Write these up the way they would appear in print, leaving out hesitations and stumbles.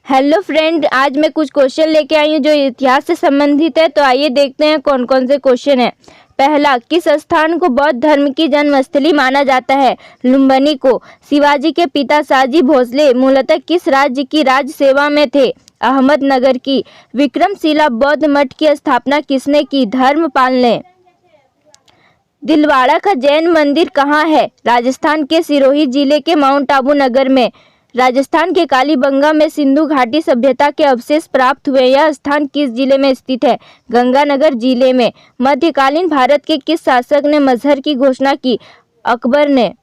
Hello friend, आज मैं कुछ क्वेश्चन लेके आई हूँ जो इतिहास से संबंधित है। तो आइए देखते हैं कौन कौन से क्वेश्चन हैं। पहला, किस स्थान को बौद्ध धर्म की जन्मस्थली माना जाता है? लुम्बिनी को। शिवाजी के पिता शाहजी भोसले मूलतः किस राज्य की राज सेवा में थे? अहमदनगर की। विक्रमशिला बौद्ध मठ की स्थापना किसने की? धर्मपाल ने। दिलवाड़ा का जैन मंदिर कहाँ है? राजस्थान के सिरोही जिले के माउंट आबू नगर में। राजस्थान के कालीबंगा में सिंधु घाटी सभ्यता के अवशेष प्राप्त हुए। यह स्थान किस जिले में स्थित है? गंगानगर जिले में। मध्यकालीन भारत के किस शासक ने मजहर की घोषणा की? अकबर ने।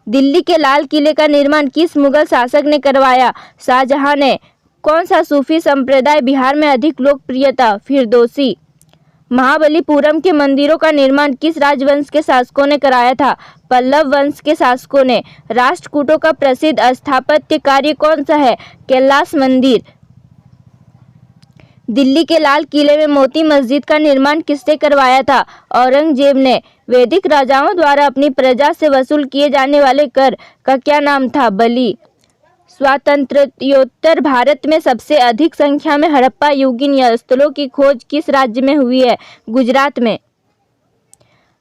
दिल्ली के लाल किले का निर्माण किस मुगल शासक ने करवाया? शाहजहां ने। कौन सा सूफी संप्रदाय बिहार में अधिक लोकप्रिय था? फिरदौसी। महाबलीपुरम के मंदिरों का निर्माण किस राजवंश के शासकों ने कराया था? पल्लव वंश के शासकों ने। राष्ट्रकूटों का प्रसिद्ध स्थापत्य कार्य कौन सा है? कैलाश मंदिर। दिल्ली के लाल किले में मोती मस्जिद का निर्माण किसने करवाया था? औरंगजेब ने। वैदिक राजाओं द्वारा अपनी प्रजा से वसूल किए जाने वाले कर का क्या नाम था? बलि। स्वातंत्र्योत्तर भारत में सबसे अधिक संख्या में हड़प्पा युगीन स्थलों की खोज किस राज्य में हुई है? गुजरात में।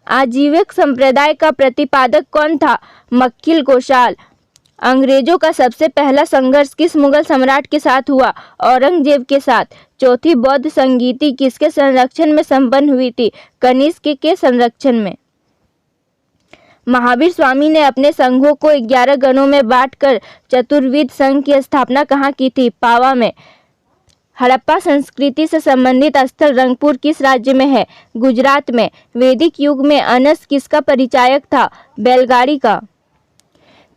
आजीविक संप्रदाय का प्रतिपादक कौन था? मक्खिल गोशाल। अंग्रेजों का सबसे पहला संघर्ष किस मुगल सम्राट के साथ हुआ? औरंगजेब के साथ। चौथी बौद्ध संगीति किसके संरक्षण में संपन्न हुई थी? कनिष्क के संरक्षण में। महावीर स्वामी ने अपने संघों को 11 गणों में बांटकर चतुर्विध संघ की स्थापना कहाँ की थी? पावा में। हड़प्पा संस्कृति से संबंधित स्थल रंगपुर किस राज्य में है? गुजरात में। वैदिक युग में अनस किसका परिचायक था? बैलगाड़ी का।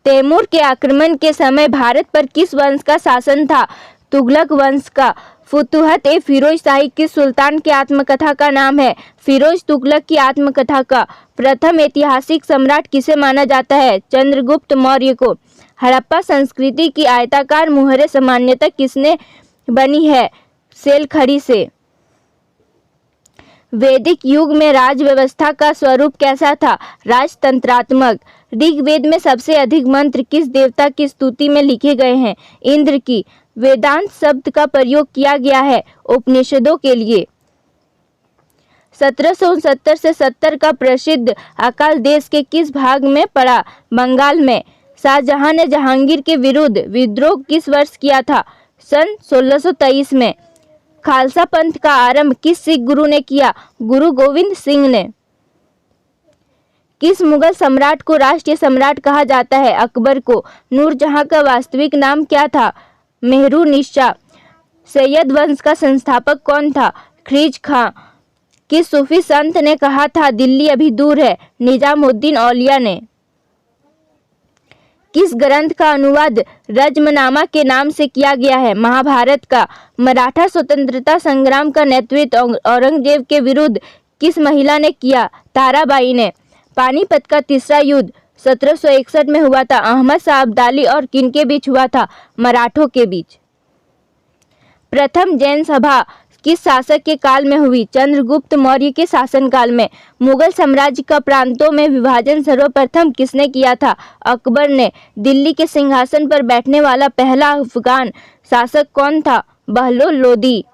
तैमूर के आक्रमण के समय भारत पर किस वंश का शासन था? तुगलक वंश का। फुतुहत ए फिरोज शाही किस सुल्तान की आत्मकथा का नाम है? फिरोज तुगलक की आत्मकथा का। प्रथम ऐतिहासिक सम्राट किसे माना जाता है? चंद्रगुप्त मौर्य को। हड़प्पा संस्कृति की आयताकार मुहरें सामान्यतः किसने बनी है? सेलखड़ी से। वैदिक युग में राज व्यवस्था का स्वरूप कैसा था? राजतंत्रात्मक। ऋग्वेद में सबसे अधिक मंत्र किस देवता की स्तुति में लिखे गए हैं? इंद्र की। वेदांत शब्द का प्रयोग किया गया है उपनिषदों के लिए। 1769 से 70 का प्रसिद्ध अकाल देश के किस भाग में पड़ा? बंगाल में। शाहजहां ने जहांगीर के विरुद्ध विद्रोह किस वर्ष किया था? सन 1623 में। खालसा पंथ का आरंभ किस सिख गुरु ने किया? गुरु गोविंद सिंह ने। किस मुगल सम्राट को राष्ट्रीय सम्राट कहा जाता है? अकबर को। नूरजहां का वास्तविक नाम क्या था? मेहरुनिशा। सैयद वंश का संस्थापक कौन था? ख्रीज खां। किस सूफी संत ने कहा था दिल्ली अभी दूर है? निजामुद्दीन औलिया ने। किस ग्रंथ का अनुवाद रज्मनामा के नाम से किया गया है? महाभारत का। मराठा स्वतंत्रता संग्राम का नेतृत्व औरंगजेब के विरुद्ध किस महिला ने किया? ताराबाई ने। पानीपत का तीसरा युद्ध 1761 में हुआ था। अहमद शाह अब्दाली और किनके बीच हुआ था? मराठों के बीच। प्रथम जैन सभा किस शासक के काल में हुई? चंद्रगुप्त मौर्य के शासनकाल में। मुगल साम्राज्य का प्रांतों में विभाजन सर्वप्रथम किसने किया था? अकबर ने। दिल्ली के सिंहासन पर बैठने वाला पहला अफगान शासक कौन था? बहलोल लोदी।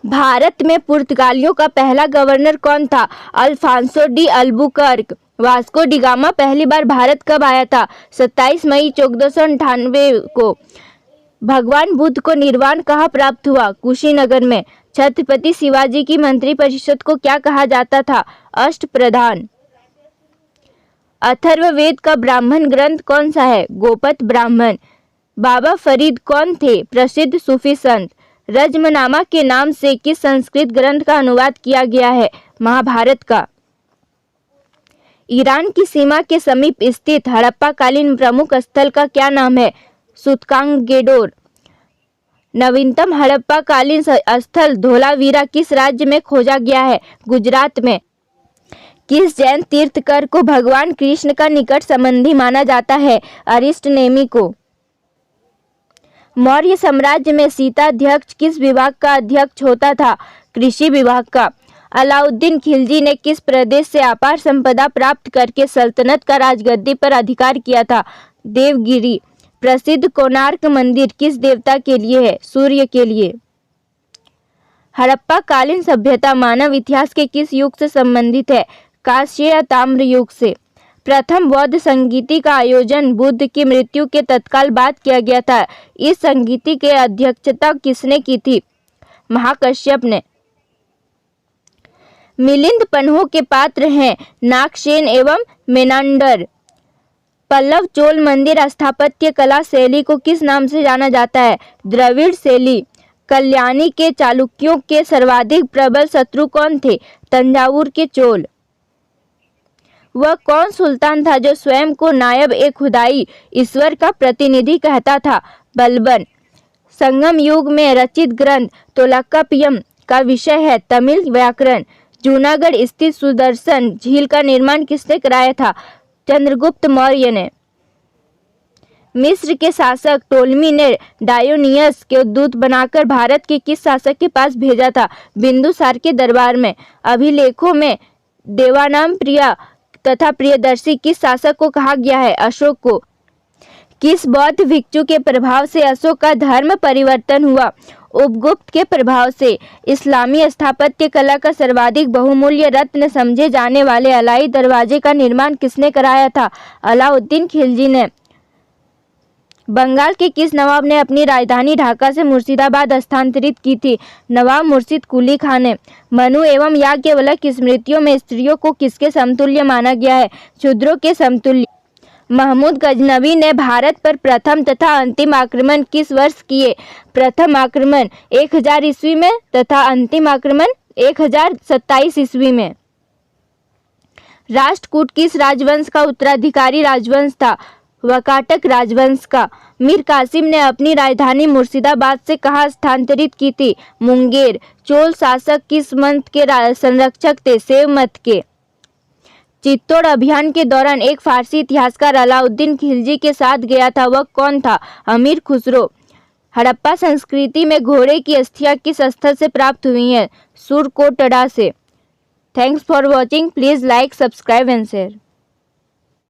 भारत में पुर्तगालियों का पहला गवर्नर कौन था? Alfonso de Albuquerque. Vasco da Gama पहली बार भारत कब आया था? 27 मई 1498 को। भगवान बुद्ध को निर्वाण कहाँ प्राप्त हुआ? कुशीनगर में। छत्रपति शिवाजी की मंत्रिपरिषद को क्या कहा जाता था? अष्टप्रधान। अथर्ववेद का ब्राह्मण ग्रंथ कौन सा है? गोपत ब्राह्मण। बाबा फरीद कौन थे? प्रसिद्ध सूफी संत। रज्मनामा के नाम से किस संस्कृत ग्रंथ का अनुवाद किया गया है? महाभारत का। ईरान की सीमा के समीप स्थित हड़प्पाकालीन प्रमुख स्थल का क्या नाम है? सुतकांगेडोर। नवीनतम हड़प्पाकालीन स्थल धोलावीरा किस राज्य में खोजा गया है? गुजरात में। किस जैन तीर्थकर को भगवान कृष्ण का निकट संबंधी माना जाता है? अरिष्टनेमी को। मौर्य साम्राज्य में सीताध्यक्ष किस विभाग का अध्यक्ष होता था? कृषि विभाग का। अलाउद्दीन खिलजी ने किस प्रदेश से अपार संपदा प्राप्त करके सल्तनत का राजगद्दी पर अधिकार किया था? देवगिरी। प्रसिद्ध कोणार्क मंदिर किस देवता के लिए है? सूर्य के लिए। हड़प्पा कालीन सभ्यता मानव इतिहास के किस युग से संबंधित है? कांस्य या ताम्र युग से। प्रथम बौद्ध संगीति का आयोजन बुद्ध की मृत्यु के तत्काल बाद किया गया था। इस संगीति की अध्यक्षता किसने की थी? महाकश्यप ने। मिलिंद पन्हों के पात्र हैं नागसेन एवं मेनांडर। पल्लव चोल मंदिर स्थापत्य कला शैली को किस नाम से जाना जाता है? द्रविड़ शैली। कल्याणी के चालुक्यों के सर्वाधिक प्रबल शत्रु कौन थे? तंजावुर के चोल। वह कौन सुल्तान था जो स्वयं को नायब ए खुदाई ईश्वर का प्रतिनिधि कहता था? बलबन। संगम युग में रचित ग्रंथ तोल्काप्पियम का विषय है तमिल व्याकरण। जूनागढ़ स्थित सुदर्शन झील का निर्माण किसने कराया था? चंद्रगुप्त मौर्य ने। मिस्र के शासक टोलमी ने डायोनियस को दूत बनाकर भारत के किस शासक के पास भेजा था? बिंदुसार के दरबार में। अभिलेखों में देवानाम प्रिया तथा प्रियदर्शी किस शासक को कहा गया है? अशोक को। किस बौद्ध भिक्षु के प्रभाव से अशोक का धर्म परिवर्तन हुआ? उपगुप्त के प्रभाव से। इस्लामी स्थापत्य कला का सर्वाधिक बहुमूल्य रत्न समझे जाने वाले अलाई दरवाजे का निर्माण किसने कराया था? अलाउद्दीन खिलजी ने। बंगाल के किस नवाब ने अपनी राजधानी ढाका से मुर्शिदाबाद स्थानांतरित की थी? नवाब मुर्शिद कुली खान ने। मनु एवं याज्ञवल्क्य की स्मृतियों में स्त्रियों को किसके समतुल्य माना गया है? शूद्रों के समतुल्य। महमूद गजनवी ने भारत पर प्रथम तथा अंतिम आक्रमण किस वर्ष किए? प्रथम आक्रमण 1000 ईस्वी में तथा अंतिम आक्रमण 1027 ईस्वी में। राष्ट्रकूट किस राजवंश का उत्तराधिकारी राजवंश था? वाकाटक राजवंश का। मीर कासिम ने अपनी राजधानी मुर्शिदाबाद से कहाँ स्थानांतरित की थी? मुंगेर। चोल शासक किस मत के संरक्षक थे? शैव मत के। चित्तौड़ अभियान के दौरान एक फारसी इतिहासकार अलाउद्दीन खिलजी के साथ गया था, वह कौन था? अमीर खुसरो। हड़प्पा संस्कृति में घोड़े की अस्थियां किस स्थल से प्राप्त हुई हैं? सुरकोटड़ा से। Thanks for watching. Please like, subscribe and share.